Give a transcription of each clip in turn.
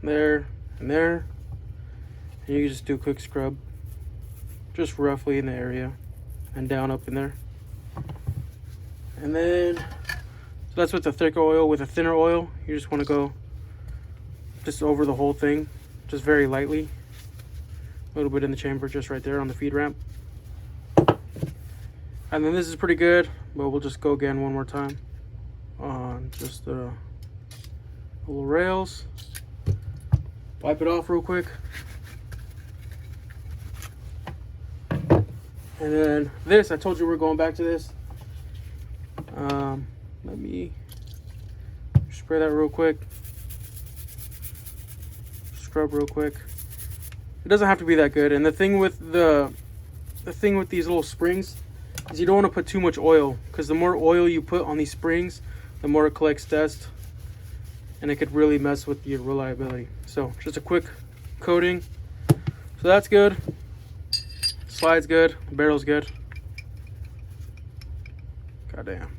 there, and there. And you can just do a quick scrub, just roughly in the area, and down up in there. And then, so that's with the thicker oil. With a thinner oil, you just want to go just over the whole thing, just very lightly. A little bit in the chamber, just right there on the feed ramp. And then this is pretty good, but we'll just go again one more time on just the little rails. Wipe it off real quick. And then this, I told you we're going back to this. Let me spray that real quick. Scrub real quick. It doesn't have to be that good. And the thing with these little springs is you don't want to put too much oil, because the more oil you put on these springs, the more it collects dust, and it could really mess with your reliability. So just a quick coating. So that's good. Slide's good. The barrel's good. Goddamn.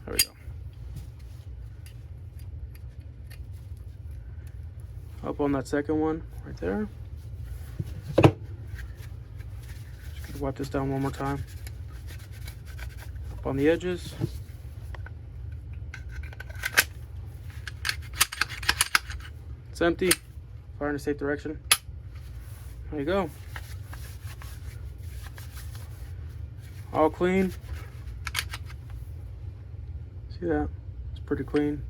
There we go. Up on that second one right there. Just gonna wipe this down one more time. Up on the edges. It's empty. Fire in a safe direction. There you go. All clean. See that? It's pretty clean.